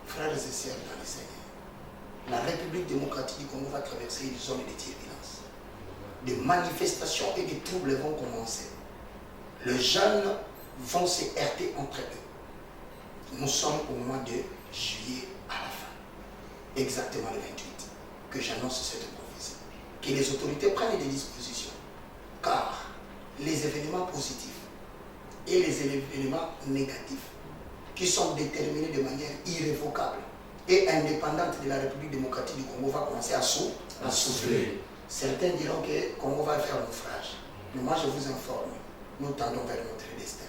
Frères et sœurs dans le Seigneur, la République démocratique du Congo va traverser une zone de turbulence. Des manifestations et des troubles vont commencer. Les jeunes vont se heurter entre eux. Nous sommes au mois de juillet à la fin, exactement le 28, que j'annonce cette prophétie. Que les autorités prennent des dispositions, car les événements positifs et les événements négatifs qui sont déterminés de manière irrévocable et indépendante de la République démocratique du Congo va commencer à souffler. Certains diront que le Congo va faire naufrage. Mais moi je vous informe, nous tendons vers notre destin.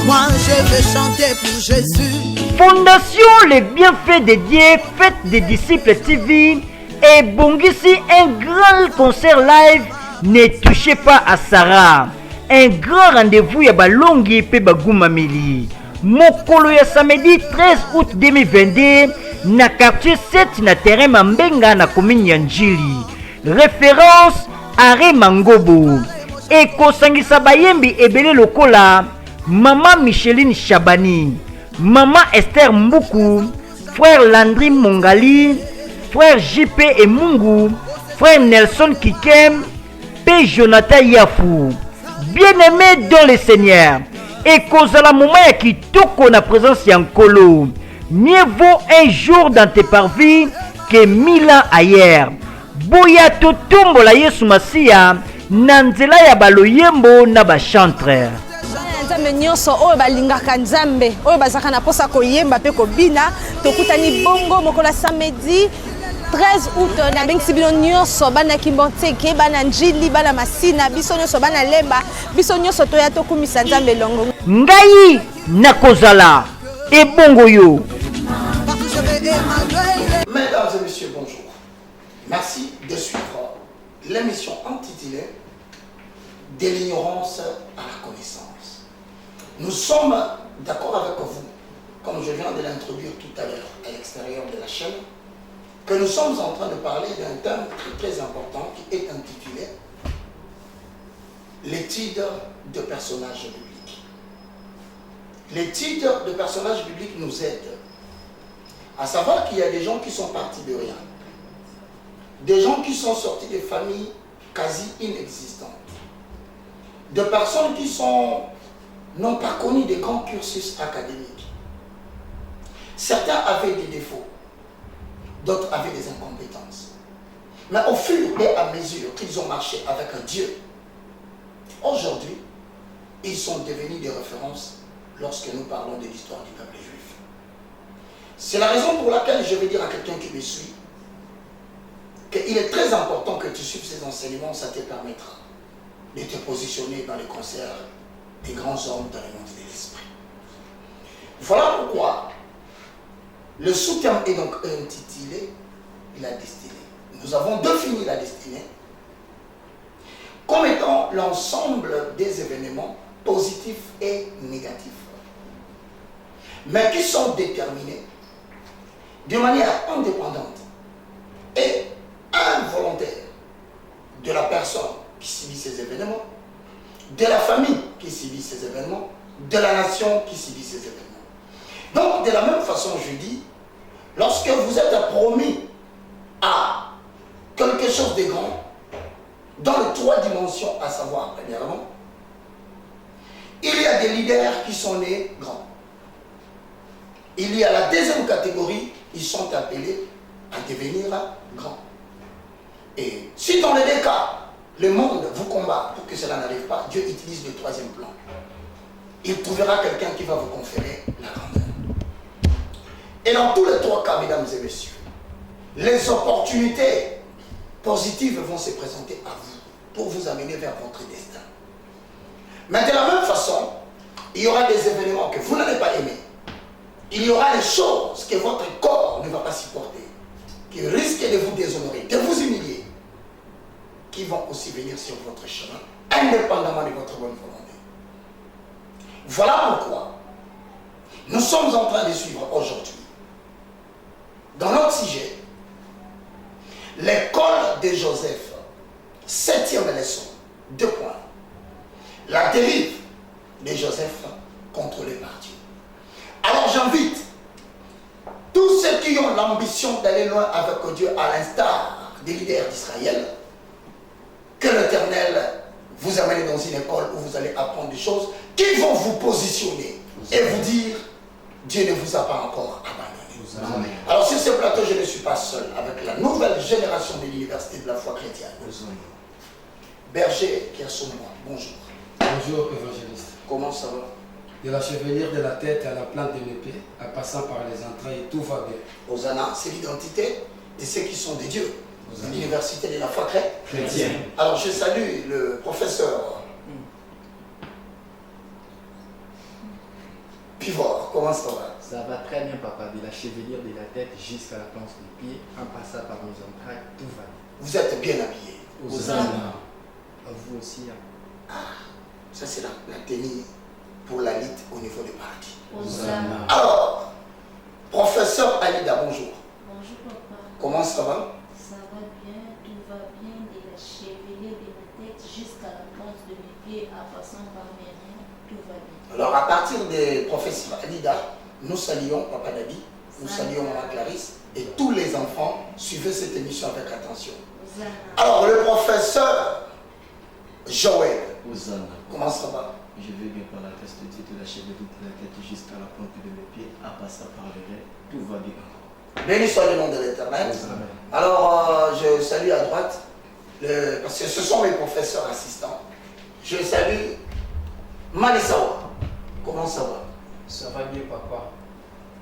Moi je vais chanter pour Jésus. Fondation Les Bienfaits dédiés, Fête des Disciples TV et Bongisi, un grand concert live. Ne touchez pas à Sarah. Un grand rendez-vous ya balongi pe bagumameli. Mokolo ya samedi 13 août 2022 na quartier 7 na terrain Mambenga na commune ya Njili. Référence Are Mangobo. Et kosangisa bayembi ebele lokola Maman Micheline Chabani, Maman Esther Mboukou, Frère Landry Mongali, Frère JP et Mungu, Frère Nelson Kikem, P. Jonathan Yafou. Bien-aimés dans le Seigneur, et kozala moment ya kitoko na présence yankolo. Mieux vaut un jour dans tes parvis que 1000 ans ailleurs. Boya totombola Yesu Masia, nanzela ya baloyembo na bachantre. Nzambe nyonso oyo balingaka Nzambe oyo bazaka na posa koyemba pe kobina tokutani bongo mokola samedi 13 août na bengisi bino nyonso bana Kimboteke bana Njili bana Masina biso nyonso bana Lemba biso nyonso toya tokumisa Nzambe longo ngai nakozala ebongo yo. Mesdames et messieurs, bonjour. Merci de suivre l'émission intitulée De l'ignorance à la connaissance. Nous sommes d'accord avec vous, comme je viens de l'introduire tout à l'heure à l'extérieur de la chaîne, que nous sommes en train de parler d'un thème très très important qui est intitulé l'étude de personnages bibliques. L'étude de personnages bibliques nous aide à savoir qu'il y a des gens qui sont partis de rien, des gens qui sont sortis de familles quasi inexistantes, de personnes qui n'ont pas connu de grands cursus académiques. Certains avaient des défauts, d'autres avaient des incompétences. Mais au fur et à mesure qu'ils ont marché avec un Dieu, aujourd'hui, ils sont devenus des références lorsque nous parlons de l'histoire du peuple juif. C'est la raison pour laquelle je vais dire à quelqu'un qui me suit qu'il est très important que tu suives ces enseignements, ça te permettra de te positionner dans les concerts des grands hommes dans le monde de l'esprit. Voilà pourquoi le sous-thème est donc intitulé La destinée. Nous avons défini la destinée comme étant l'ensemble des événements positifs et négatifs, mais qui sont déterminés de manière indépendante et involontaire de la personne qui subit ces événements, de la famille qui subit ces événements, de la nation qui subit ces événements. Donc, de la même façon, je dis, lorsque vous êtes promis à quelque chose de grand, dans les 3 dimensions, à savoir, premièrement, il y a des leaders qui sont nés grands. Il y a la deuxième catégorie, ils sont appelés à devenir grands. Et si dans les 2 cas, le monde vous combat pour que cela n'arrive pas, Dieu utilise le 3e plan. Il trouvera quelqu'un qui va vous conférer la grandeur. Et dans tous les 3 cas, mesdames et messieurs, les opportunités positives vont se présenter à vous pour vous amener vers votre destin. Mais de la même façon, il y aura des événements que vous n'allez pas aimer. Il y aura des choses que votre corps ne va pas supporter, qui risquent de vous déshonorer, de vous humilier, qui vont aussi venir sur votre chemin, indépendamment de votre bonne volonté. Voilà pourquoi nous sommes en train de suivre aujourd'hui, dans notre sujet, l'école de Joseph, 7e leçon, 2 points. La dérive de Joseph contrôlée par Dieu. Alors j'invite tous ceux qui ont l'ambition d'aller loin avec Dieu, à l'instar des leaders d'Israël, que l'Éternel vous amène dans une école où vous allez apprendre des choses qui vont vous positionner et vous dire Dieu ne vous a pas encore abandonné. Amen. Alors sur ce plateau, je ne suis pas seul avec la nouvelle génération de l'université de la foi chrétienne. Berger Kersouma, bonjour. Bonjour évangéliste. Comment ça va? De la chevelure de la tête à la plante de mes pieds, en passant par les entrailles, tout va bien. Hosanna, c'est l'identité de ceux qui sont des dieux. De l'université de la foi chrétienne. Alors je salue le professeur Pivot. Comment ça va? Ça va très bien, papa. De la chevelure de la tête jusqu'à la plante des pieds, en passant par nos entrailles, tout va bien. Vous êtes bien habillés. Hosanna. À vous aussi. Ah, ça c'est la tenue pour la lutte au niveau des partis. Hosanna. Alors, professeur Alida, bonjour. Bonjour papa. Comment ça va? Ça va bien, tout va bien, de la chevelure de ma tête jusqu'à la plante de mes pieds, en passant par mes reins, tout va bien. Alors à partir de professeur Alida, nous saluons Papa Dabi, nous saluons Maman Clarisse et tous les enfants. Suivez cette émission avec attention. Hosanna. Alors le professeur Joël, Hosanna. comment ça va? Je vais bien par la grâce de Dieu, de la chevelure de la tête jusqu'à la plante de mes pieds, à passer par les reins, tout va bien. Béni soit le nom de l'Éternel. Alors je salue à droite, parce que ce sont mes professeurs assistants. Je salue Manisawa. Comment ça va? Ça va bien, papa.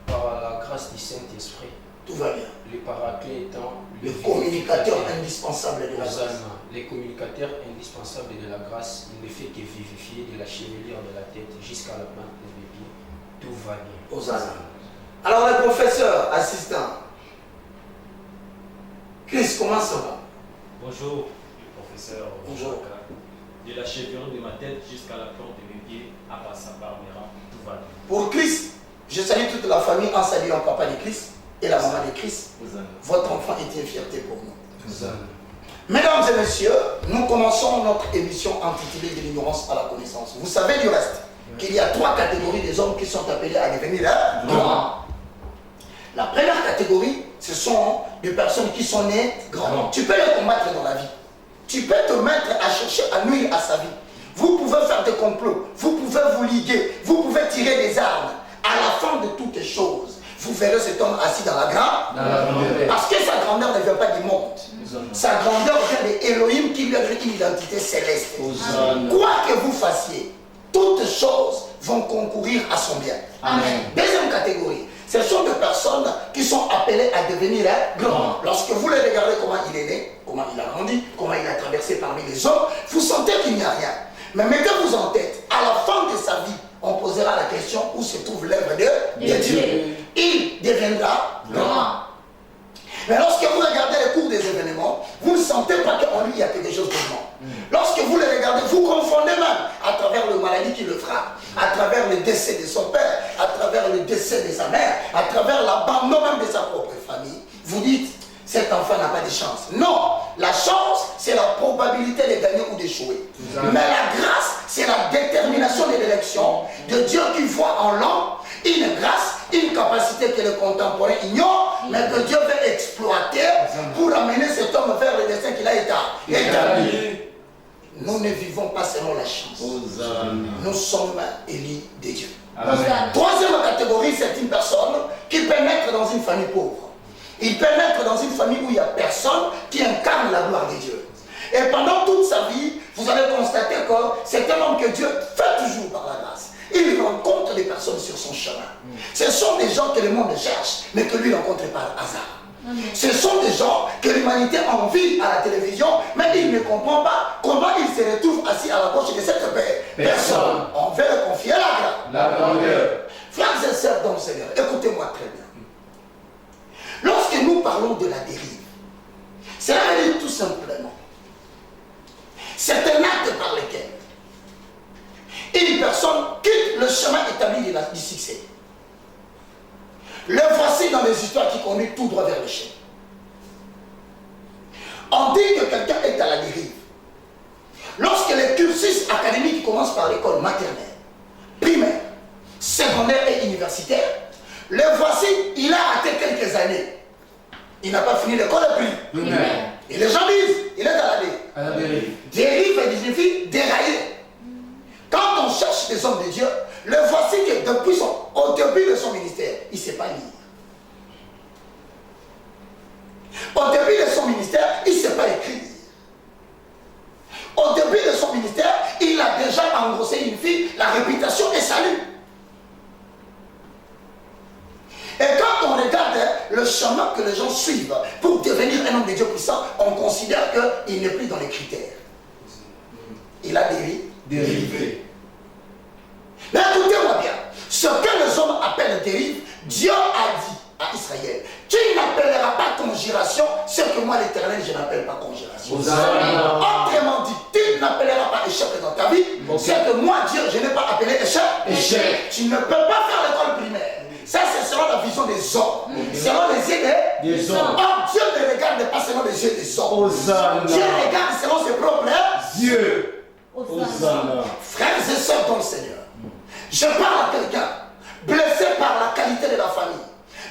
Par la grâce du Saint-Esprit, Tout va bien. le paraclet étant Le communicateur indispensable de la grâce. Hosanna. Les communicateurs indispensables de la grâce, il ne fait que vivifier de la chevelure de la tête jusqu'à la plante de mes pieds. Tout va bien. Hosanna. Alors le professeur assistant, Chris, comment ça va? Bonjour, le professeur. Bonjour. De la chevelure de ma tête jusqu'à la plante de mes pieds, à passant par mes rangs, tout va bien. Pour Chris, je salue toute la famille en saluant papa de Chris et la maman de Chris. Hosanna. Votre enfant est une fierté pour nous. Hosanna. Mesdames et messieurs, nous commençons notre émission intitulée de l'ignorance à la connaissance. Vous savez du reste qu'il y a 3 catégories des hommes qui sont appelés à devenir grands. La première catégorie, ce sont des personnes qui sont nées grands. Tu peux les combattre dans la vie. Tu peux te mettre à chercher à nuire à sa vie. Vous pouvez faire des complots, vous pouvez vous liguer, vous pouvez tirer des armes. À la fin de toutes les choses, vous verrez cet homme assis dans la grandeur. Parce que sa grandeur ne vient pas du monde. Sa grandeur vient de Elohim qui lui a donné une identité céleste. Quoi que vous fassiez, toutes choses vont concourir à son bien. Amen. Deuxième catégorie, ce sont des personnes qui sont appelées à devenir grands. Lorsque vous les regardez comment il est né, comment il a grandi, comment il a traversé parmi les hommes, vous sentez qu'il n'y a rien. Mais mettez-vous en tête, à la fin de sa vie, on posera la question où se trouve l'œuvre de Dieu. Il deviendra grand. Mais lorsque vous regardez le cours des événements, vous ne sentez pas qu'en lui il y a quelque chose de grand. Lorsque vous le regardez, vous confondez même à travers le maladie qui le frappe, à travers le décès de son père, à travers le décès de sa mère, à travers l'abandon même de sa propre famille. Vous dites, cet enfant n'a pas de chance. Non, la chance, c'est la probabilité de gagner ou d'échouer. Mais la grâce, c'est la détermination de l'élection de Dieu qui voit en l'homme une grâce, une capacité que le contemporain ignore, mais que Dieu veut exploiter pour amener cet homme vers le destin qu'il a établi. Nous ne vivons pas selon la chance. Nous sommes élus de Dieu. Troisième catégorie, c'est une personne qui peut naître dans une famille pauvre. Il peut naître dans une famille où il n'y a personne qui incarne la gloire de Dieu. Et pendant toute sa vie, vous allez constater que c'est un homme que Dieu fait toujours par la grâce. Il rencontre des personnes sur son chemin. Ce sont des gens que le monde cherche, mais que lui rencontre par hasard. Ce sont des gens que l'humanité envie à la télévision, mais ils ne comprennent pas comment ils se retrouvent assis à la gauche de cette personne. On veut leur confier la grandeur. Frères et sœurs dans le Seigneur, écoutez-moi très bien. Lorsque nous parlons de la dérive, cela veut dire tout simplement, c'est un acte par lequel une personne quitte le chemin établi du succès. Le voici dans les histoires qui conduisent tout droit vers le chemin. On dit que quelqu'un est à la dérive lorsque le cursus académique commence par l'école maternelle, primaire, secondaire et universitaire. Le voici, il a atteint quelques années. Il n'a pas fini l'école primaire. Et les gens disent, il est à la dérive. Dérive signifie dérailler. Quand on cherche des hommes de Dieu, le voici que au début de son ministère, il ne sait pas lire. Au début de son ministère, il ne sait pas écrire. Au début de son ministère, il a déjà engrossé une fille, la réputation est salut. Et quand on regarde le chemin que les gens suivent pour devenir un homme de Dieu puissant, on considère qu'il n'est plus dans les critères. Il a dérivé. Mais écoutez-moi bien, ce que les hommes appellent dérive, Dieu a dit à Israël, tu n'appelleras pas conjuration ce que moi l'Éternel je n'appelle pas conjuration. Autrement dit, tu n'appelleras pas échec dans ta vie, ce que moi Dieu je n'ai pas appelé échec. Tu ne peux pas faire l'école primaire. Ça c'est selon la vision des hommes, selon les yeux des hommes. Or Dieu ne regarde pas selon les yeux des hommes. Dieu regarde selon ses propres yeux. Frères et sœurs dans le Seigneur, je parle à quelqu'un blessé par la qualité de la famille,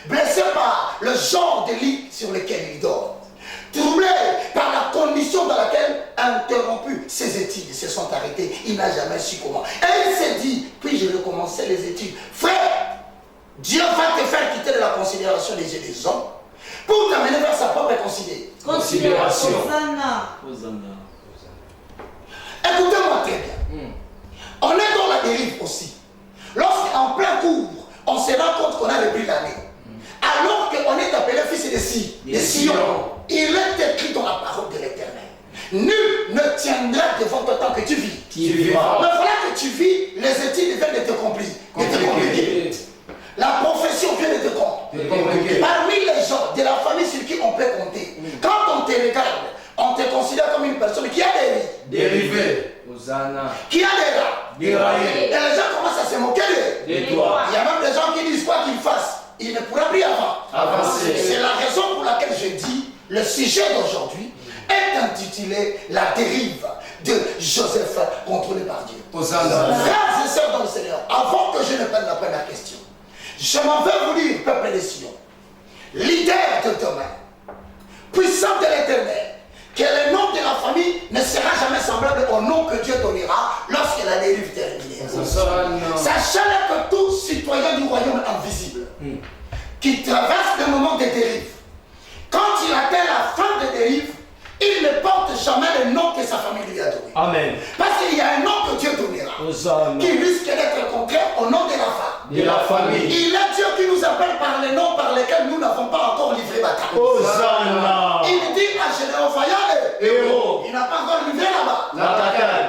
blessé par le genre de lit sur lequel il dort, troublé par la condition dans laquelle, interrompu, ses études se sont arrêtées, il n'a jamais su comment. Et il s'est dit, puis je vais commencer les études. Frère, Dieu va te faire quitter de la considération des yeux des hommes pour t'amener vers sa propre considération. Écoutez-moi très bien. On est dans la dérive aussi. Lorsqu'en plein cours, on se rend compte qu'on a repris l'année. Alors qu'on est appelé fils de Sion, il est écrit dans la parole de l'Éternel. Nul ne tiendra devant toi tant que tu vis. Mais voilà que tu vis, les études viennent de te compliquer. La profession vient de te compliquer. Parmi les gens de la famille sur qui on peut compter, quand on te regarde, on te considère comme une personne qui a dérivé. Qui a déraillé. Et les gens commencent à se moquer de toi. Il y a même des gens qui disent quoi qu'il fasse, il ne pourra plus avancer. C'est la raison pour laquelle je dis, le sujet d'aujourd'hui est intitulé La dérive de Joseph contrôlé par Dieu. Frères et sœurs dans le Seigneur, avant que je ne prenne la première question, je m'en vais vous dire, peuple des Sion, leader de demain, puissant de l'Éternel, que le nom de la famille ne sera jamais semblable au nom que Dieu donnera lorsque la dérive terminera. Sachez que tout citoyen du royaume invisible qui traverse des moments de dérive, quand il atteint la fin de dérive, il ne porte jamais le nom que sa famille lui a donné. Amen. Parce qu'il y a un nom que Dieu donnera qui risque d'être contraire au nom de la famille. Il est Dieu qui nous appelle par les noms par lesquels nous n'avons pas encore livré bataille. Il dit à Général Fayal, héros. Il n'a pas encore livré là-bas.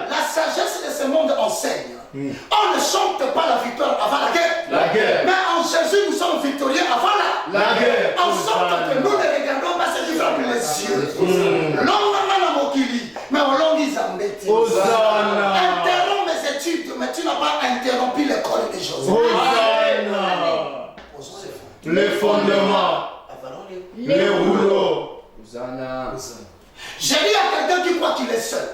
La sagesse de ce monde enseigne. On ne chante pas la victoire avant la guerre. Mais en Jésus, nous sommes victorieux avant la guerre. En sorte que nous ne regardons pas ce qui frappe les yeux. Mais on l'ongise en métier. Interromps mes études, mais tu n'as pas interrompu l'école des choses. Les fondements, les rouleaux. J'ai dit à quelqu'un qui croit qu'il est seul,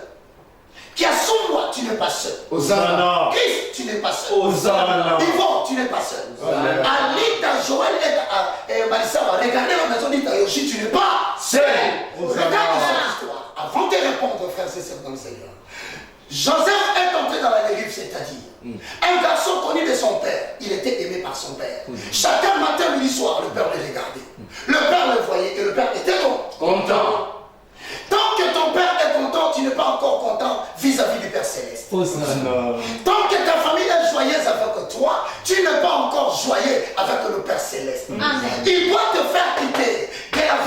qui a son moi, tu n'es pas seul. Christ, tu n'es pas seul. Yvon, tu n'es pas seul. Alita, Joël et Marissa, regardez la maison d'Itayoshi, tu n'es pas seul. Regarde cette histoire. Avant de répondre, frères et sœurs dans le Seigneur, Joseph est entré dans la dérive, c'est-à-dire un garçon connu de son père. Il était aimé par son père. Chacun matin, midi, soir, le père le regardait. Le père le voyait et le père était content. Tant que ton père est content, tu n'es pas encore content vis-à-vis du Père Céleste. Tant que ta famille est joyeuse avec toi, tu n'es pas encore joyeux avec le Père Céleste. Il doit te faire quitter de la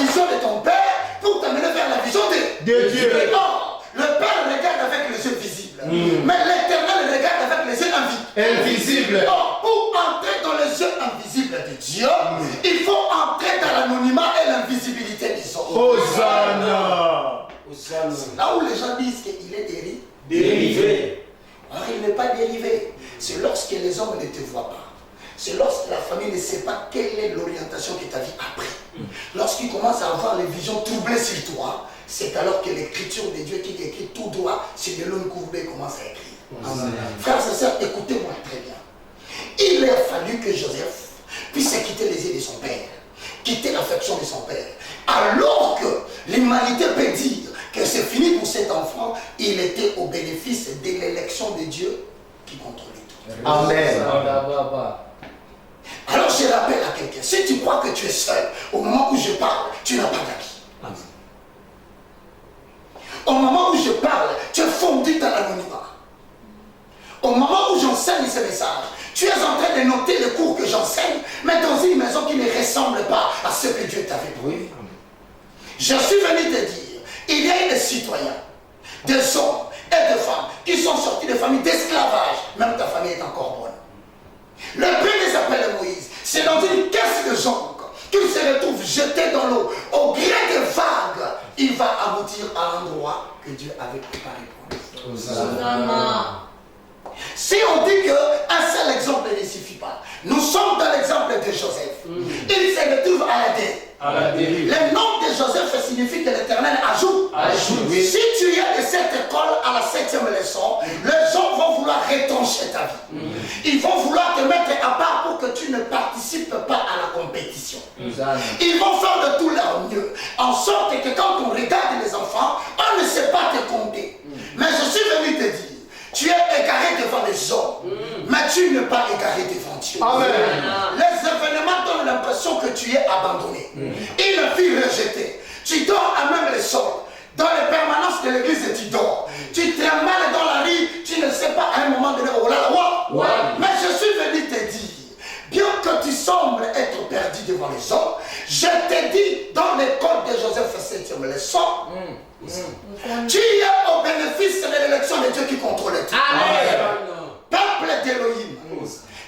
de Dieu. Or, le Père regarde avec les yeux visibles. Mais l'Éternel regarde avec les yeux invisibles. Or, pour entrer dans les yeux invisibles de Dieu, il faut entrer dans l'anonymat et l'invisibilité des hommes. Hosanna. C'est là où les gens disent qu'il est Dérivé. Or, il n'est pas dérivé. C'est lorsque les hommes ne te voient pas. C'est lorsque la famille ne sait pas quelle est l'orientation que ta vie a pris. Lorsqu'ils commencent à avoir les visions troublées sur toi, c'est alors que l'écriture de Dieu qui écrit tout droit sur des longues courbées commence à écrire. Frères et sœurs, écoutez-moi très bien. Il a fallu que Joseph puisse quitter les yeux de son père, quitter l'affection de son père. Alors que l'humanité peut dire que c'est fini pour cet enfant, il était au bénéfice de l'élection de Dieu qui contrôlait tout. Amen. Alors je rappelle à quelqu'un, si tu crois que tu es seul, au moment où je parle, tu n'as pas d'amis. Au moment où je parle, tu es fondu dans l'anonymat. Au moment où j'enseigne ce message, tu es en train de noter les cours que j'enseigne, mais dans une maison qui ne ressemble pas à ce que Dieu t'avait promis. Je suis venu te dire, il y a des citoyens, des hommes et des femmes qui sont sortis de familles d'esclavage, même ta famille est encore bonne. Le Père les appelle Moïse, c'est dans une caisse de jonc qu'il se retrouve jeté dans l'eau. Au gré des vagues, il va aboutir à l'endroit que Dieu avait préparé pour lui. Si on dit qu'un seul exemple ne suffit pas, nous sommes dans l'exemple de Joseph. Il se retrouve à la dérive. Le nom de Joseph signifie que l'Éternel ajoute. Si tu es de cette école à la 7e leçon, les gens vont vouloir retrancher ta vie. Ils vont vouloir te mettre à part pour que tu ne participes pas à la compétition. Ils vont faire de tout leur mieux, en sorte que quand on regarde les enfants, on ne sait pas te compter. Mais je suis venu te dire, tu es égaré devant les hommes, mais tu n'es pas égaré devant Dieu. Amen. Les événements donnent l'impression que tu es abandonné. Une fille rejetée. Tu dors à même les sols. Dans les permanences de l'église, tu dors. Tu trimballes dans la rue, tu ne sais pas à un moment donné, oh là là, mais je suis venu te dire, bien que tu sembles être perdu devant les hommes, je t'ai dit dans l'école de Joseph 7e leçon, tu es au bénéfice de l'élection de Dieu qui contrôle tout. Peuple d'Élohim,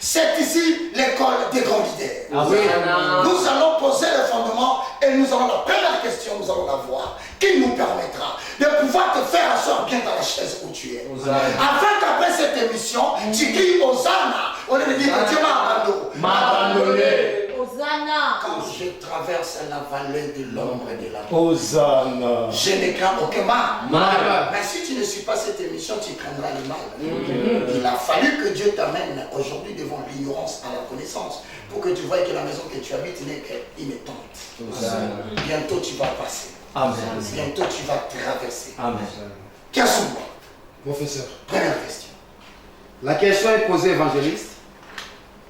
c'est ici l'école des grands leaders. Nous allons poser le fondement et nous allons la première question, nous allons la voir, qui nous permettra de pouvoir te faire asseoir bien dans la chaise où tu es. Afin qu'après cette émission, tu cries Hosanna, au lieu de dire que Dieu m'a abandonné. Quand je traverse la vallée de l'ombre et de la mort, Hosanna. je ne crains aucun mal. Mais si tu ne suis pas cette émission, tu craindras le mal. Il a fallu que Dieu t'amène aujourd'hui devant l'ignorance à la connaissance pour que tu voies que la maison que tu habites n'est qu'une tente. Bientôt tu vas passer. Amen. Bientôt tu vas traverser. Amen. Casse-moi. Professeur. Première question. La question est posée, évangéliste.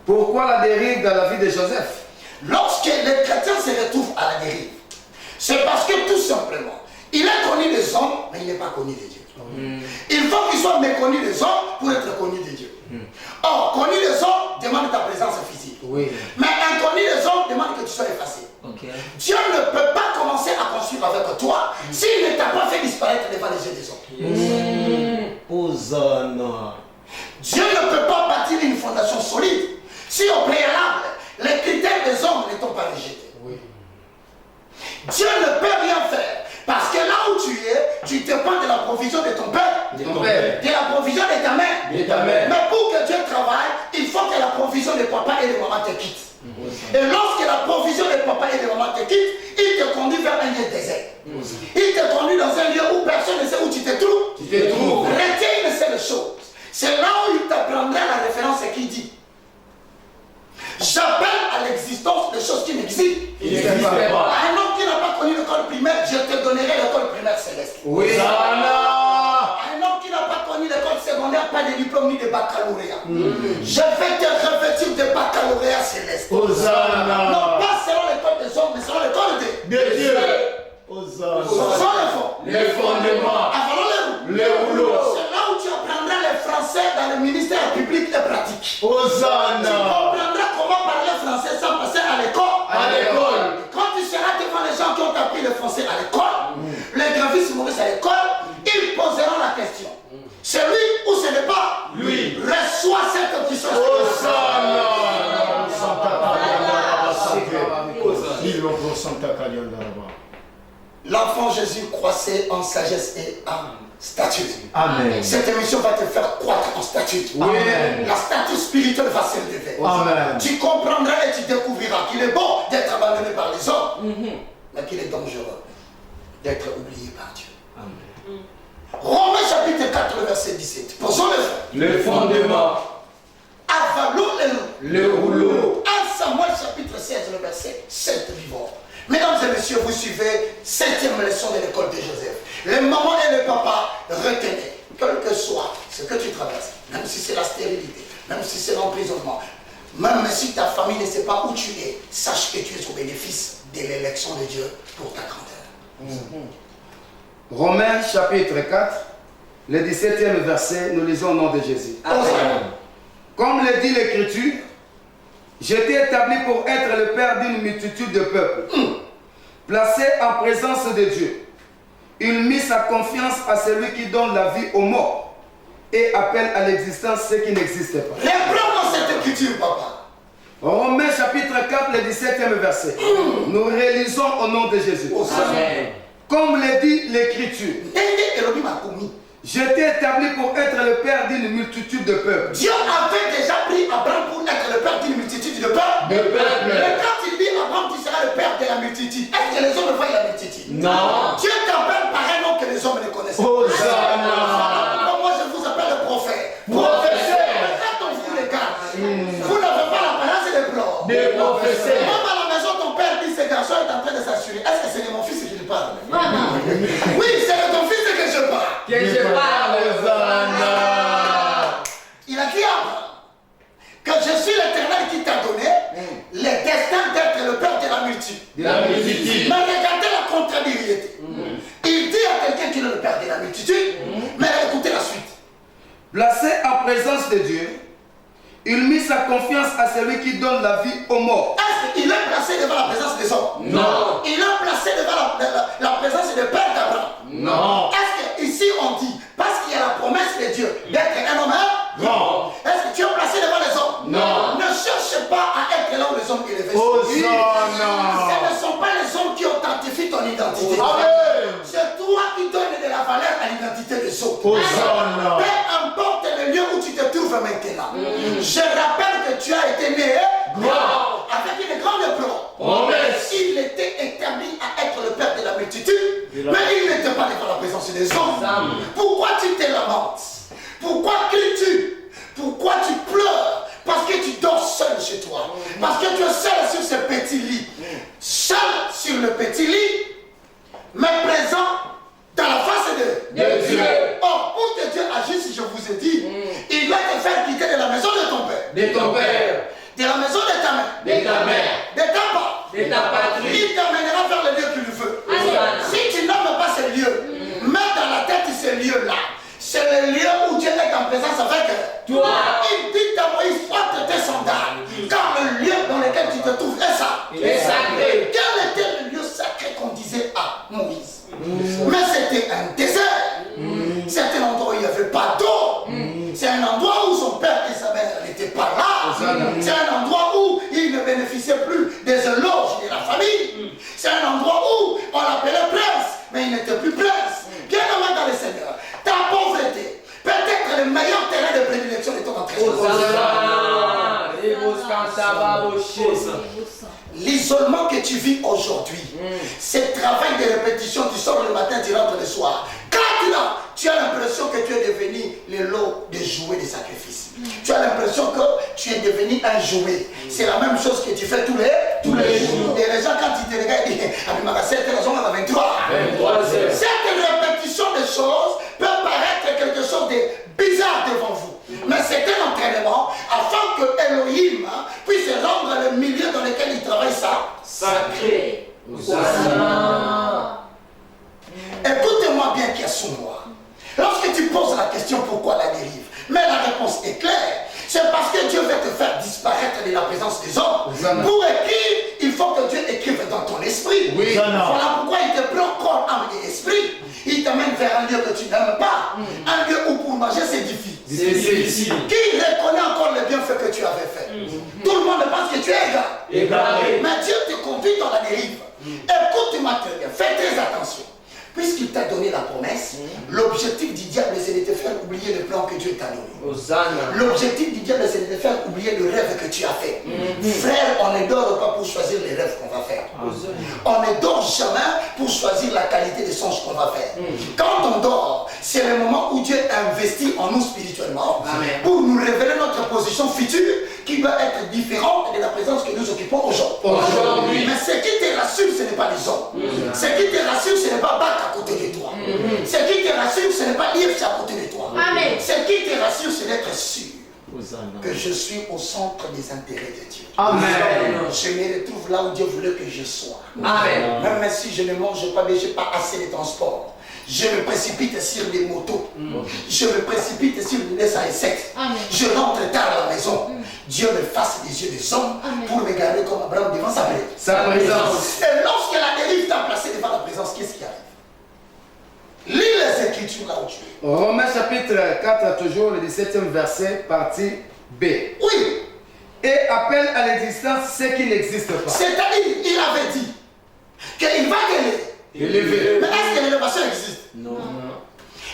Pourquoi la dérive dans la vie de Joseph? Lorsque les chrétiens se retrouvent à la dérive, c'est parce que tout simplement, il a connu les hommes, mais il n'est pas connu de Dieu. Il faut qu'il soit méconnu des hommes pour être connu de Dieu. Or, connu des hommes demande ta présence physique. Mais inconnu des hommes demande que tu sois effacé. Dieu ne peut pas commencer à construire avec toi s'il ne t'a pas fait disparaître devant les yeux des hommes. Hosanna. Dieu ne peut pas bâtir une fondation solide si au préalable, les critères des hommes ne t'ont pas rejeté. Dieu ne peut rien faire parce que là où tu es, tu dépends de la provision de ton père, de la provision de ta mère. Mais pour que Dieu travaille, il faut que la provision de papa et de maman te quitte. Et lorsque la provision de papa et de maman te quitte, il te conduit vers un lieu désert. Il te conduit dans un lieu où personne ne sait où tu te trouves. Retiens une seule chose. C'est là où il t'apprendra la référence qui dit: j'appelle à l'existence des choses qui n'existent pas. Un homme qui n'a pas connu l'école primaire, je te donnerai l'école primaire céleste. Un homme qui n'a pas connu l'école secondaire, pas de diplôme ni de baccalauréat. Je vais te revêtir de baccalauréat céleste. Non pas selon l'école des hommes, mais selon l'école de Dieu. Les fondements. Les rouleaux. C'est là où tu apprendras le français dans le ministère public et pratique. Tu comprendras comment parler français sans passer à l'école. Quand tu seras devant les gens qui ont appris le français à l'école, le graphisme Maurice à l'école, ils poseront la question. C'est lui ou ce n'est pas lui? Reçois cette puissance. L'enfant Jésus croissait en sagesse et en statut. Amen. Cette émission va te faire croître en statut. Amen. La statut spirituelle va s'élever. Amen. Tu comprendras et tu découvriras qu'il est bon d'être abandonné par les hommes, mais qu'il est dangereux d'être oublié par Dieu. Amen. Romains chapitre 4, le verset 17. Posons le fondement. Avalons le rouleau. 1 Samuel chapitre 16, le verset 7 vivant. Mesdames et messieurs, vous suivez 7e leçon de l'école de Joseph. Les mamans et les papas, retenez, quel que soit ce que tu traverses, même si c'est la stérilité, même si c'est l'emprisonnement, même si ta famille ne sait pas où tu es, sache que tu es au bénéfice de l'élection de Dieu pour ta grandeur. Romains chapitre 4, le 17e verset, nous lisons au nom de Jésus. Amen. Comme le dit l'Écriture, j'étais établi pour être le père d'une multitude de peuples, placé en présence de Dieu. Il mit sa confiance à celui qui donne la vie aux morts et appelle à l'existence ce qui n'existe pas. Reprends cette écriture, papa. Romains chapitre 4, le 17e verset. Nous réalisons au nom de Jésus. Amen. Comme le dit l'Écriture, j'étais établi pour être le père d'une multitude de peuples. Dieu avait déjà pris Abraham pour être le père d'une multitude de peuples. Mais quand il dit Abraham, tu seras le père de la multitude, est-ce que les hommes voient la multitude? Non. Dieu t'appelle par un nom que les hommes ne connaissent pas. Moi, je vous appelle le prophète. Professeur. Quand on vous regarde, vous n'avez pas l'apparence des blancs. Des professeurs. Même à la maison, ton père dit ce garçon est en train de s'assurer. Est-ce que c'est de mon fils que je parle? Oui, c'est de ton fils que je parle. Il a dit à Abraham que je suis l'Éternel qui t'a donné le destin d'être le père de la multitude. Mais regardez la contrariété. Il dit à quelqu'un qu'il est le père de la multitude, mais écoutez la suite. Placé en présence de Dieu, il mit sa confiance à celui qui donne la vie aux morts. Est-ce qu'il est placé devant la présence des hommes? Non. Il est placé devant la présence du père d'Abraham? Non. Est-ce qu'ici on dit, parce qu'il y a la promesse de Dieu d'être un homme? Non. Est-ce que tu es placé devant les hommes? Non. Ne cherche pas à être là où les hommes élevés. Ce ne sont pas les hommes qui authentifient ton identité. C'est toi qui donnes de la valeur à l'identité des autres. Peu importe le lieu où tu te trouves maintenant. Je rappelle que tu as été né grand, avec une grande promesse. Il était établi à être le père de la multitude, mais il n'était pas devant la présence des hommes. Pourquoi tu te lamentes? Pourquoi cries-tu? Pourquoi tu pleures? Parce que tu dors seul chez toi. Parce que tu es seul sur ce petit lit. Seul sur le petit lit, mais présent dans la face de Dieu. Or, pour que Dieu agisse, je vous ai dit, il doit te faire quitter de la maison de ton père. De ton père. De la maison de ta mère. De ta mère. De ta part. De ta patrie. Il t'amènera vers le lieu qu'il veut. Si tu n'aimes pas ce lieu, mets dans la tête ce lieu-là. C'est le lieu où Dieu est en présence avec toi. Il dit à Moïse, ôte tes sandales, car le lieu dans lequel tu te trouves est ça. Il est sacré. Quel était le lieu sacré qu'on disait à Moïse? Mais c'était un désert. C'est un endroit où il n'y avait pas d'eau. C'est un endroit où son père et sa mère n'étaient pas là. C'est un endroit où il ne bénéficiait plus des éloges de la famille. C'est un endroit où on l'appelait prince, mais il n'était plus prince. Bien aimé dans le Seigneur, ta pauvreté peut être le meilleur terrain de prédilection de ton entrée. L'isolement que tu vis aujourd'hui, c'est travail de répétition, tu sors le matin, tu rentres le soir. Quand tu as l'impression que tu es devenu le lot de jouets de sacrifice. Tu as l'impression que tu es devenu un jouet. C'est la même chose que tu fais tous les jours. Et les gens, quand ils te regardent, ils disent, c'était la zone à 23. Cette répétition de choses peut paraître quelque chose de bizarre devant vous. Mais c'est un entraînement afin que Elohim puisse rendre le milieu dans lequel il travaille ça sacré. Écoutez-moi bien qui est sous moi. Lorsque tu poses la question pourquoi la dérive, mais la réponse est claire. C'est parce que Dieu veut te faire disparaître de la présence des hommes. Pour écrire, il faut que Dieu écrive dans ton esprit. Voilà pourquoi il te prend corps, âme et esprit. Il qui t'amène vers un lieu que tu n'aimes pas, un lieu où pour manger c'est difficile. Qui reconnaît encore les bienfaits que tu avais fait. Tout le monde pense que tu es égaré. Mais Dieu te conduit dans la dérive. Écoute-moi très bien, fais très attention. Puisqu'il t'a donné la promesse, l'objectif du diable c'est de te faire oublier le plan que Dieu t'a donné. L'objectif du diable c'est de te faire oublier le rêve que tu as fait. Frère, on ne dort pas pour choisir les rêves qu'on va faire. On ne dort jamais pour choisir la qualité des songes qu'on va faire. Quand on dort, c'est le moment où Dieu investit en nous spirituellement pour nous révéler notre position future qui doit être différente de la présence que nous occupons aujourd'hui. Mais ce qui te rassure, ce n'est pas les hommes. Ce qui te rassure, ce n'est pas Bac à côté de toi. Ce qui te rassure, ce n'est pas l'IFC à côté de toi. Ce qui te rassure, c'est d'être sûr que je suis au centre des intérêts de Dieu. Je me retrouve là où Dieu voulait que je sois. Même si je ne mange pas, mais je n'ai pas assez de transport. Je me précipite sur des motos. Je me précipite sur des S7. Je rentre tard à la maison. Dieu me fasse des yeux des hommes pour me garder comme Abraham devant sa présence. Et lorsque la dérive t'a placé devant la présence, qu'est-ce qui arrive? Lis les Écritures là où tu es. Romains chapitre 4, toujours le 17e verset, partie B. Oui. Et appelle à l'existence ce qui n'existe pas. C'est-à-dire, il avait dit qu'il va élever. Mais est-ce que l'élévation existe? Non.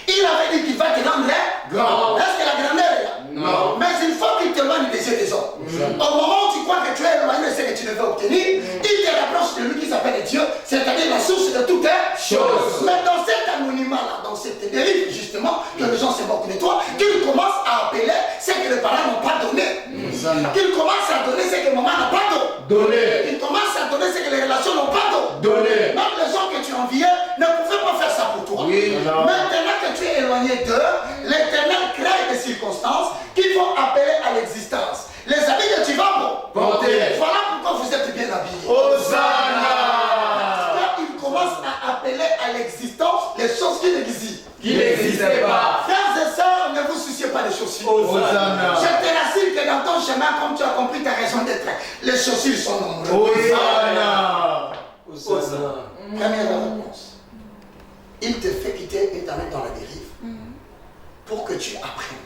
Il avait dit qu'il va te rendre grand. Est-ce que la grandeur est là? Non. Mais il faut qu'il t'éloigne des yeux des hommes. Au moment où tu crois que tu es éloigné de ce que tu devais obtenir, il te rapproche de lui qui s'appelle Dieu, c'est-à-dire la source de toutes choses. Mais dans cet anonymat-là, dans cette dérive justement, que les gens se moquent de toi, qu'ils commencent à appeler ce que les parents n'ont pas donné. Qu'ils commencent à donner ce que maman n'a pas donné. Qu'ils commencent à donner ce que les relations n'ont pas donné. Même les gens que tu enviais ne pouvaient pas faire ça pour toi. Maintenant que tu es éloigné d'eux, l'Éternel crée des circonstances qui vont appeler à l'existence. Les habits que tu vas porter, voilà pourquoi vous êtes bien habillés. Hosanna! Il commence à appeler à l'existence les choses qui n'existaient pas. Frères et sœurs, ne vous souciez pas des chaussures. Hosanna! Je te rassure que dans ton chemin, comme tu as compris ta raison d'être, les chaussures sont nombreuses. Hosanna! Première réponse. Il te fait quitter et t'amener dans la dérive pour que tu apprennes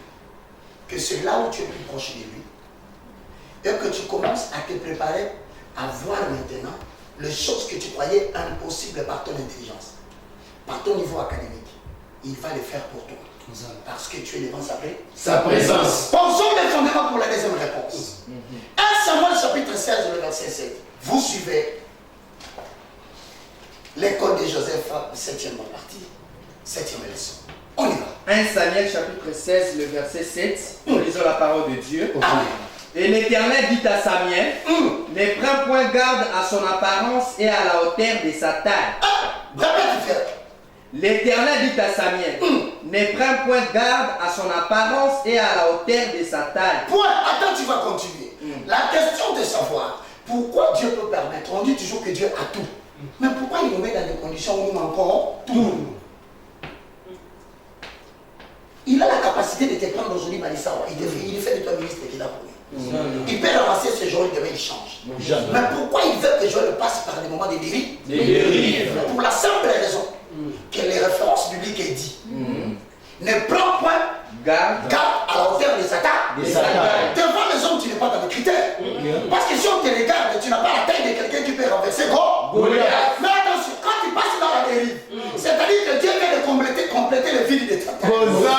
que c'est là où tu es plus proche de lui et que tu commences à te préparer à voir maintenant les choses que tu croyais impossibles par ton intelligence, par ton niveau académique. Il va les faire pour toi parce que tu es devant sa présence. Posons les fondements pour la deuxième réponse. 1 Samuel chapitre 16, le verset 7. Vous suivez l'école de Joseph, 7e partie, 7e leçon. On y va. 1 Samuel chapitre 16, le verset 7. Nous lisons la parole de Dieu. Amen. Et l'Éternel dit à Samuel, ne prends point garde à son apparence et à la hauteur de sa taille. Répète, frère. L'Éternel dit à Samuel, ne prends point garde à son apparence et à la hauteur de sa taille. Point. Attends, tu vas continuer. La question de savoir pourquoi Dieu peut permettre. On dit toujours que Dieu a tout. Mais pourquoi il nous met dans des conditions où nous manquons tout? Il a la capacité de te prendre aujourd'hui, Malissa. Il fait de toi ministre qu'il a pour lui. Il peut ramasser ce jour, demain il change. Mais pourquoi il veut que Joël passe par des moments de dérive? Pour la simple raison que les références bibliques est dit. Ne prends point garde à la hauteur de sa taille. Devant les hommes, tu n'es pas dans le critère. Parce que si on te regarde, tu n'as pas la taille de quelqu'un qui peut renverser Goliath. Mais attention, quand tu passes dans la dérive, c'est-à-dire que Dieu vient de compléter le vide de ta taille. Devant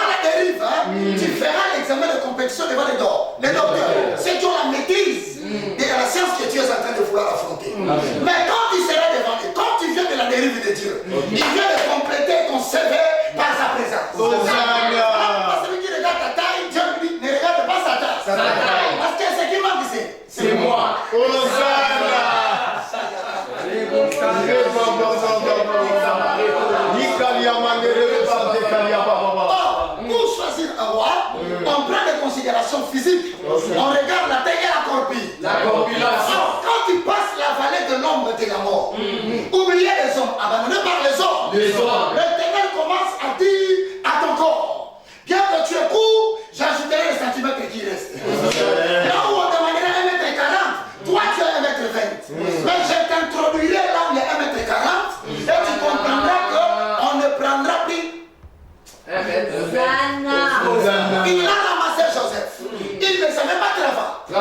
la dérive, tu feras l'examen de compétition devant les docteurs. Ceux qui ont la maîtrise de la science que tu es en train de vouloir affronter. Mais quand tu seras devant eux, quand tu viens de la dérive de Dieu, il vient de compléter ton CV par sa présence. Parce que celui qui regarde ta taille, Dieu lui dit, ne regarde pas sa taille. Parce que ce qui manque, c'est moi. Pour choisir un roi, on prend des considérations physiques. On regarde la taille et la corpulence. Quand tu passes la vallée de l'ombre de la mort, oubliez les hommes, abandonnés par les hommes. L'Éternel commence à dire à ton corps, bien que tu es court, j'ajouterai les centimètres qui restent. Là où on demanderait 1m40, toi tu es 1m20.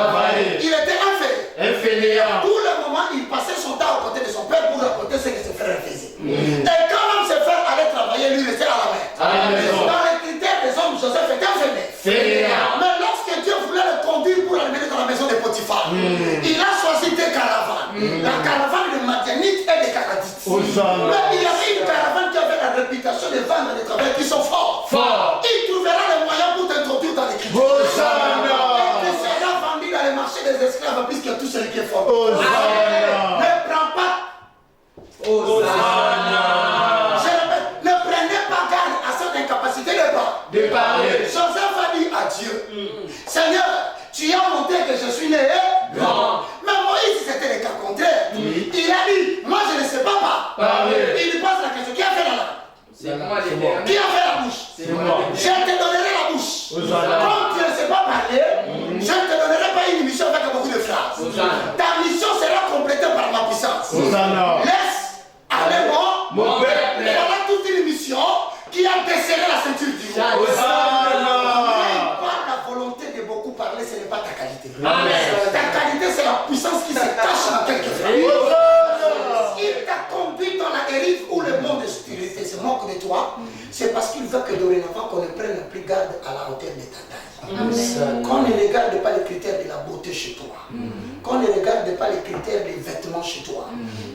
Travailler. Il était un fainéant. Tout le moment, il passait son temps à côté de son père pour raconter ce que ses frères faisaient. Et quand même ses frères allaient travailler, lui restait à la maison. Dans les critères des hommes, Joseph était un fainéant. Mais lorsque Dieu voulait le conduire pour l'amener dans la maison de Potiphar, il a choisi des caravanes. La caravane de Madianites et des Canadites. Mais il y avait une caravane qui avait la réputation de vendre des travailleurs qui sont forts. Il trouvera les moyens pour t'introduire dans l'écriture. Et tu seras vendu dans les marchés des esclaves puisque tout celui qui est fort. Ne prends pas. Je répète, ne prenez pas garde à cette incapacité de parler. Joseph a dit à Dieu, Seigneur, tu as montré que je suis né grand. Mais Moïse, c'était le cas contraire. Il a dit, moi je ne sais pas parler. Il lui pose la question, qui a fait la langue? C'est moi l'Éternel. Qui a fait la bouche? C'est moi. Je te donnerai la bouche. Comme tu ne sais pas parler, je ne te donnerai pas une mission avec beaucoup de phrases. Ta mission sera complétée par ma puissance. Laisse aller mon peuple. Voilà toute une mission qui a desserré la ceinture du roi. Mais par la volonté de beaucoup parler, ce n'est pas ta qualité. Ta qualité, c'est la puissance qui se cache dans quelques phrases. Il t'a conduit dans la dérive où le monde spirituel se moque de toi. C'est parce qu'il veut que dorénavant qu'on ne prenne plus garde à la hauteur de ta taille. Qu'on ne regarde pas les critères de la beauté chez toi. Qu'on ne regarde pas les critères des vêtements chez toi.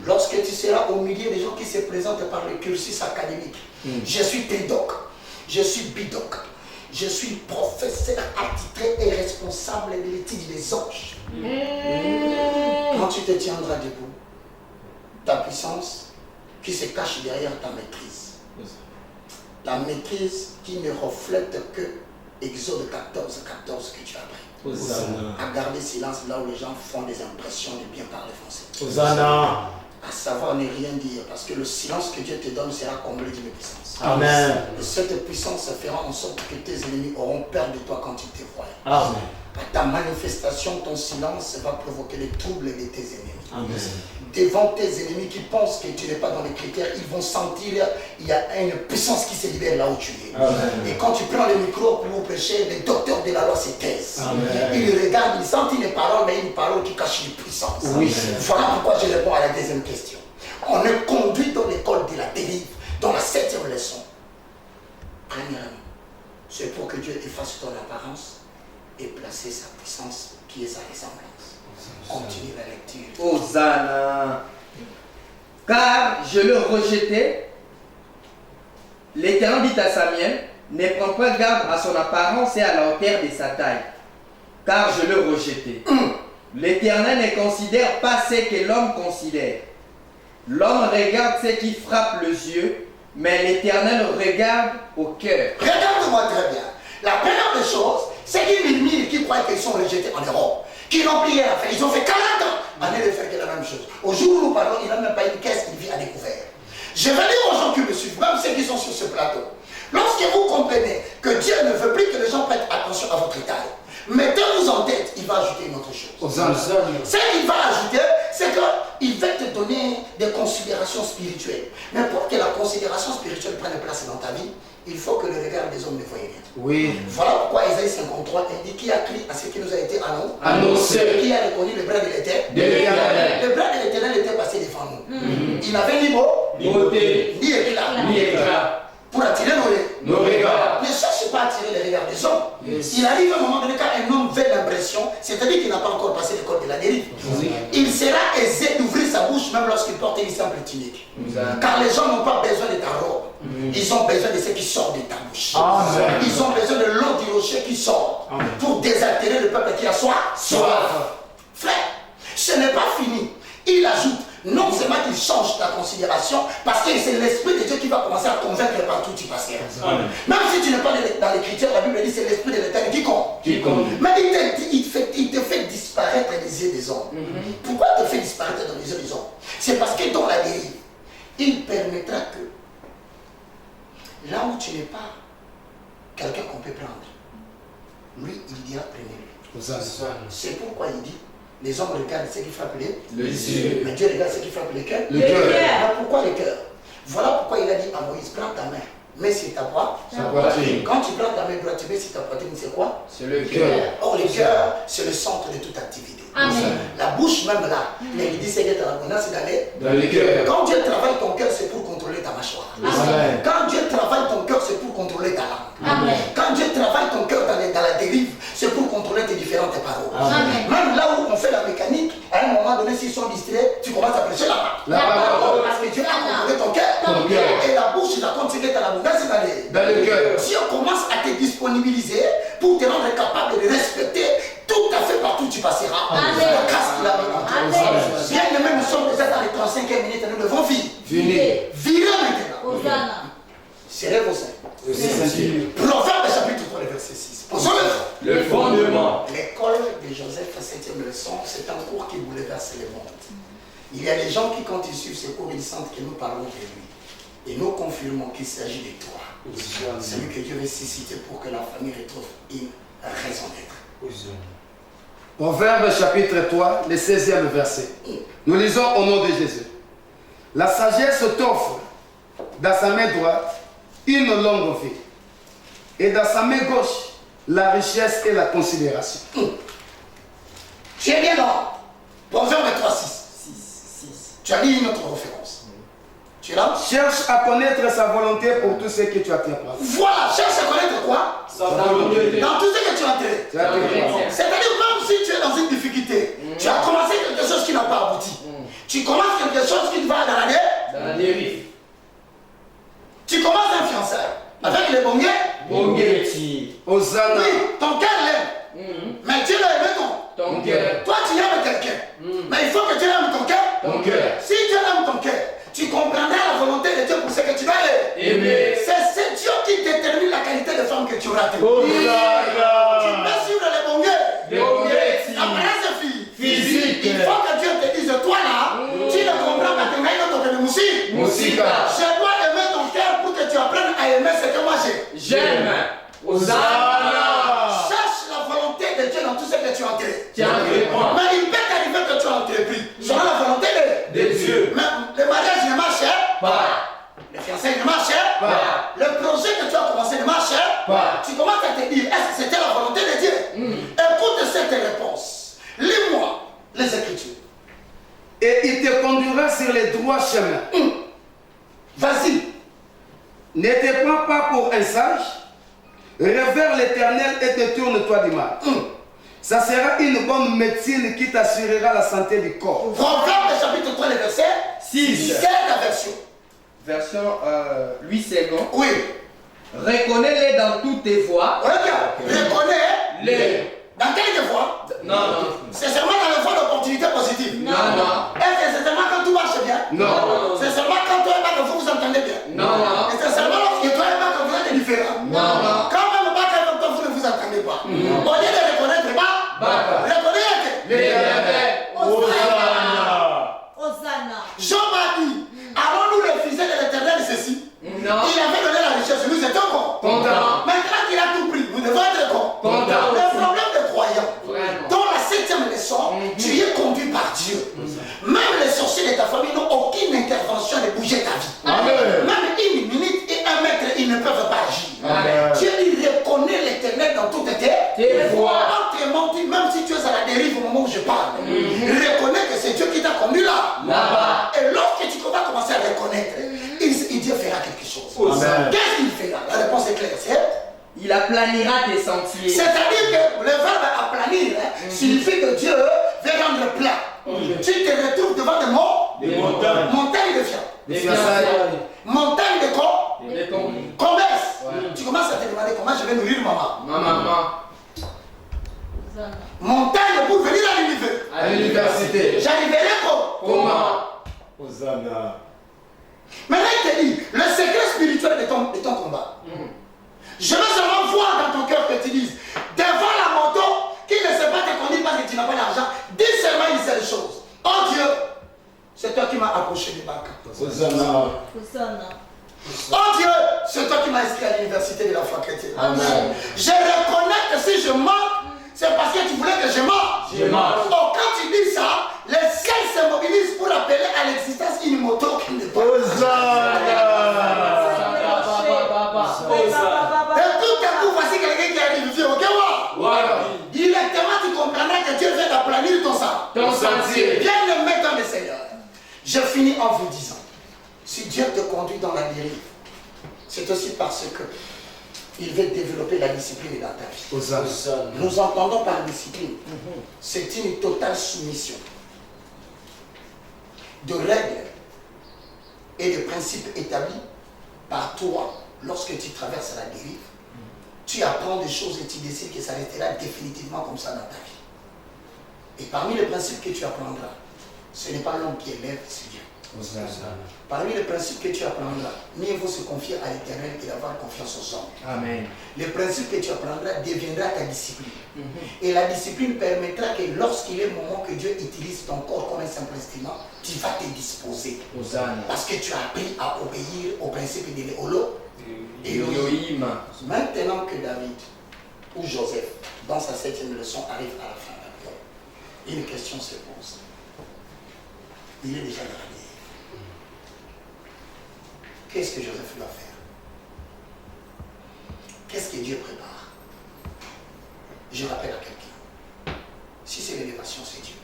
Lorsque tu seras au milieu des gens qui se présentent par le cursus académique. Je suis tédoc, je suis bidoc, je suis professeur attitré et responsable de l'étude des anges. Quand tu te tiendras debout, ta puissance qui se cache derrière ta maîtrise. La maîtrise qui ne reflète que Exode 14 que tu as pris. À garder silence là où les gens font des impressions de bien parler français. À savoir ne rien dire, parce que le silence que Dieu te donne sera comblé d'une puissance. Amen. Et cette puissance fera en sorte que tes ennemis auront peur de toi quand ils te voient. Amen. Par ta manifestation, ton silence va provoquer les troubles de tes ennemis. Amen. Devant tes ennemis qui pensent que tu n'es pas dans les critères, ils vont sentir il y a une puissance qui se libère là où tu es. Amen. Et quand tu prends le micro pour prêcher, les docteurs de la loi se taisent. Ils regardent, ils sentent une parole, mais une parole qui cache une puissance. Voilà pourquoi je réponds à la deuxième question. On est conduit dans l'école de la dérive, dans la 7e leçon. Premièrement, c'est pour que Dieu efface ton apparence et placer sa puissance qui est sa ressemblance. Continue la lecture. Hosanna. Car je le rejetais. L'Éternel dit à Samuel, ne prends pas garde à son apparence et à la hauteur de sa taille. Car je le rejetais. L'Éternel ne considère pas ce que l'homme considère. L'homme regarde ce qui frappe les yeux, mais l'Éternel regarde au cœur. Regarde-moi très bien. La première des choses, c'est qu'ils murmurent, qui croient qu'ils sont rejetés en Europe, qui n'ont plus rien à faire. Ils ont fait 40 ans à ne faire que la même chose. Au jour où nous parlons, il n'a même pas une caisse, il vit à découvert. Je vais dire aux gens qui me suivent, même ceux qui sont sur ce plateau, lorsque vous comprenez que Dieu ne veut plus que les gens prêtent attention à votre taille, mettez-vous en tête, il va ajouter une autre chose. Ce qu'il va ajouter, c'est qu'il va te donner des considérations spirituelles. Mais pour que la considération spirituelle prenne place dans ta vie, il faut que le regard des hommes ne voie rien. Voilà pourquoi Isaïe 53 indique qui a crié à ce qui nous a été annoncé, qui a reconnu le bras de l'Éternel. Le bras de l'Éternel était passé devant nous. Il n'avait ni beauté, ni éclat. Pour attirer nos regards. Ne cherche pas à attirer les regards des hommes. Il arrive à un moment donné quand un homme fait l'impression, c'est-à-dire qu'il n'a pas encore passé l'école de la dérive. Il sera aisé d'ouvrir sa bouche même lorsqu'il porte une simple tunique. Car les gens n'ont pas besoin de ta robe. Ils ont besoin de ce qui sort de ta bouche. Ils ont besoin de l'eau du rocher qui sort pour désaltérer le peuple qui a soif. Frère, ce n'est pas fini. Il ajoute, non seulement qu'il change ta considération, parce que c'est l'Esprit de Dieu qui va commencer à convaincre partout où tu passeras. Même si tu n'es pas dans l'écriture, la Bible dit c'est l'Esprit de l'Éternel qui compte. Mais il te fait disparaître les yeux des hommes. Pourquoi il te fait disparaître dans les yeux des hommes? C'est parce que dans la dérive, il permettra que là où tu n'es pas quelqu'un qu'on peut prendre, lui, il dira prenez-le. C'est pourquoi il dit les hommes regardent ce qui frappe les yeux, mais Dieu regarde ce qui frappe les cœurs. Pourquoi les cœurs? Voilà pourquoi il a dit à Moïse, prends ta main, mets sur ta poitrine. Quand tu prends ta main droite, tu mets sur ta poitrine, c'est quoi? C'est le cœur. Or, le cœur, c'est le centre de toute Amen. La bouche même là, il dit c'est que ta abondance d'aller Dans le cœur. Quand Dieu travaille ton cœur, c'est pour contrôler ta mâchoire. Amen. Quand Dieu travaille ton cœur, c'est pour contrôler ta langue. Amen. Quand Dieu travaille ton cœur dans la dérive, c'est pour contrôler tes différentes paroles. Amen. Même là où on fait la mécanique, à un moment donné, s'ils sont distraits, tu commences à prêcher la parole. Parce que Dieu a contrôlé ton cœur. Et la bouche, la compte, c'est que tu as l'abondance dans le cœur. Dieu commence à te disponibiliser pour te rendre capable de respecter tout à fait partout où tu passeras. La grâce qu'il a mis en toi. Bien aimé, nous sommes déjà dans les 35e minutes, nous devons vivre. Vivez maintenant. Hosanna. Serrez vos seins. Proverbe chapitre 3, verset 6. Posons Le fondement. L'école de Joseph, 7e leçon, c'est un cours qui bouleverse le monde. Il y a des gens qui, quand ils suivent ce cours, ils sentent que nous parlons de lui. Et nous confirmons qu'il s'agit de toi. Celui que Dieu veut susciter pour que la famille retrouve une raison d'être. Proverbe chapitre 3, le 16e verset. Nous lisons au nom de Jésus. La sagesse t'offre dans sa main droite une longue vie. Et dans sa main gauche, la richesse et la considération. Tu es bien là. Proverbe 3, 6. Tu as dit une autre référence. Tu es là? Cherche à connaître sa volonté pour tout ce que tu as entrepris. Voilà, cherche à connaître quoi? Sa volonté. Dans tout ce que tu as entrepris. C'est-à-dire même si tu es dans une difficulté, tu as commencé quelque chose qui n'a pas abouti. Tu commences quelque chose qui va dans la dérive. Tu commences un fiançailles avec les bonguets. Hosanna. Oui, ton cœur l'aime. Mais Dieu l'a aimé ton cœur. Toi, tu aimes quelqu'un. Mais il faut que tu aimes ton cœur. Si tu aimes ton cœur, tu comprendras la volonté de Dieu pour ce que tu dois aimer. C'est Dieu qui détermine la qualité de femme que tu auras. Tu peux suivre les bonguets. L'apparence physique. Il faut que Dieu te dise, toi là, tu ne comprends pas que tu es musique. Je dois aimer ton cœur pour que tu apprennes à aimer ce que moi j'aime. Hosanna. Cherche la volonté de Dieu dans tout ce que tu as entrepris. Mais il peut t'arriver que tu as entrepris selon la volonté de Dieu. Mais le mariage ne marche pas. Le fiançailles ne marche pas. Le projet que tu as commencé ne marche pas. Tu commences à te dire, est-ce que c'était la volonté de Dieu? Écoute cette réponse. Lis-moi les Écritures. Et il te conduira sur les droits chemins. Vas-y. Ne te prends pas pour un sage. Révère l'Éternel et détourne-toi du mal. Ça sera une bonne médecine qui t'assurera la santé du corps. Proverbe chapitre 3, le verset 6. Quelle est la version? Version Louis II. Oui. Reconnais-les dans toutes tes voies. Regarde. Reconnais-les. Dans quelle voie? Non. C'est seulement dans les voies d'opportunité positive. Non. Est-ce que c'est seulement quand tout marche bien? Non. C'est seulement quand toi et moi que vous entendez bien? Non. Et c'est seulement lorsque toi et moi que vous êtes différents? Non. Quand même pas quand vous ne vous entendez pas. Au lieu de reconnaître reconnaître. Hosanna. Job a dit, allons-nous refuser de l'Éternel ceci? Non. Il avait donné la richesse, nous étions contents. Maintenant qu'il a tout pris, nous devons être contents. Le problème des croyants, dans la 7e leçon, tu es conduit par Dieu. Même les sorciers de ta famille n'ont aucune intervention de bouger ta vie. Même une minute et un mètre, ils ne peuvent pas agir. Dieu dit, reconnaît l'Éternel dans toutes tes voies. Autrement dit, même si tu es à la dérive au moment où je parle, reconnais que c'est Dieu qui t'a conduit là-bas. Et lorsque tu vas commencer à reconnaître, Dieu fera quelque chose. Qu'est-ce qu'il fera? La réponse est claire. Il aplanira tes sentiers. C'est-à-dire que le verbe aplanir signifie que Dieu veut rendre plat. Tu te retrouves devant des montagnes. Montagnes de fiançailles. Montagnes de quoi? Commerce. Tu commences à te demander comment je vais nourrir maman. Montagne pour venir à l'université. J'arriverai comment? Hosanna. Maintenant il te dit, le secret spirituel de ton combat. Je veux seulement voir dans ton cœur que tu dises, devant la moto qui ne sait pas te conduire parce que tu n'as pas d'argent, dis seulement une seule chose. Oh Dieu, c'est toi qui m'as approché du bac. Hosanna. Oh Dieu, c'est toi qui m'as inscrit à l'université de la foi chrétienne. Amen. Je reconnais que si je manque, c'est parce que tu voulais que je mange. Oh, quand tu dis ça, le ciel se mobilise pour appeler à l'existence une moto qui n'est pas. Et tout à coup, voici quelqu'un qui arrive. Ok, il est tellement tu comprendras que Dieu vient d'appeler aplanir ton sang. Ton sentier. Bien-aimé dans le Seigneur. Je finis en vous disant, si Dieu te conduit dans la dérive, c'est aussi parce que il veut développer la discipline dans ta vie. Nous entendons par discipline, c'est une totale soumission de règles et de principes établis par toi lorsque tu traverses la dérive. Tu apprends des choses et tu décides que ça restera définitivement comme ça dans ta vie. Et parmi les principes que tu apprendras, ce n'est pas l'homme qui élève, c'est Dieu. Parmi les principes que tu apprendras, mieux vaut se confier à l'Éternel que d'avoir confiance aux hommes. Amen. Les principes que tu apprendras deviendra ta discipline. Et la discipline permettra que lorsqu'il est le moment que Dieu utilise ton corps comme un simple instrument, tu vas te disposer. Parce que tu as appris à obéir aux principes de Elohim. Maintenant que David ou Joseph, dans sa 7e leçon, arrive à la fin de la une question se pose. Il est déjà dans la vie. Qu'est-ce que Joseph doit faire? Qu'est-ce que Dieu prépare? Je rappelle à quelqu'un. Si c'est l'élévation, c'est Dieu.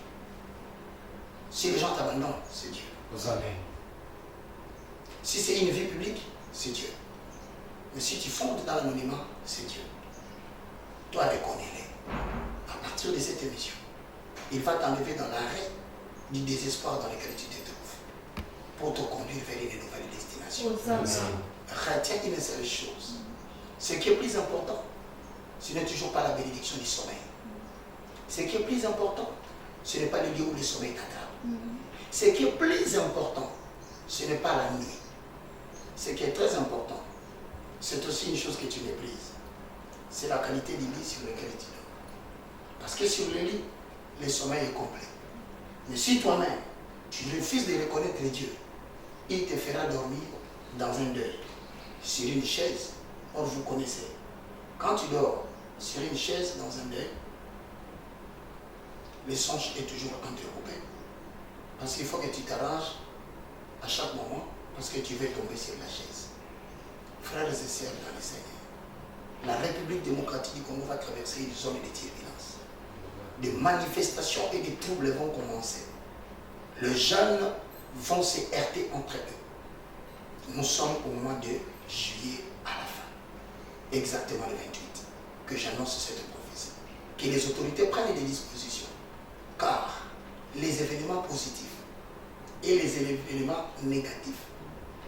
Si les gens t'abandonnent, c'est Dieu. Si c'est une vie publique, c'est Dieu. Mais si tu fondes dans l'anonymat, c'est Dieu. Toi, reconnais-les. À partir de cette émission, il va t'enlever dans l'arrêt du désespoir dans lequel tu te trouves pour te conduire vers une nouvelle destination. Retiens une seule chose. Ce qui est plus important, ce n'est toujours pas la bénédiction du sommeil. Ce qui est plus important, ce n'est pas le lieu où le sommeil t'attrape. Ce qui est plus important, ce n'est pas la nuit. Ce qui est très important, c'est aussi une chose que tu méprises. C'est la qualité du lit sur lequel tu dors. Parce que sur le lit, le sommeil est complet. Mais si toi-même, tu refuses de reconnaître Dieu, il te fera dormir dans un deuil, sur une chaise. Or, vous connaissez, quand tu dors sur une chaise dans un deuil, le songe est toujours interrompu. Parce qu'il faut que tu t'arranges à chaque moment, parce que tu veux tomber sur la chaise. Frères et sœurs dans le Seigneur, la République démocratique du Congo va traverser une zone de turbulence. Des manifestations et des troubles vont commencer. Les jeunes vont se heurter entre eux. Nous sommes au mois de juillet à la fin, exactement le 28, que j'annonce cette prophétie. Que les autorités prennent des dispositions, car les événements positifs et les événements négatifs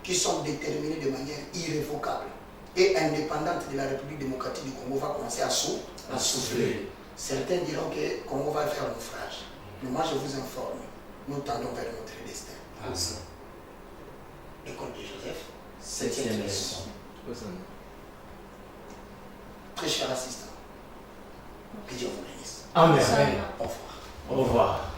qui sont déterminés de manière irrévocable et indépendante de la République démocratique du Congo va commencer à souffler. Certains diront que le Congo va faire naufrage. Mais moi je vous informe, nous tendons vers notre destin. L'école de Joseph, 7e leçon. Très cher assistant, que Dieu vous bénisse. Amen. Au revoir. Au revoir.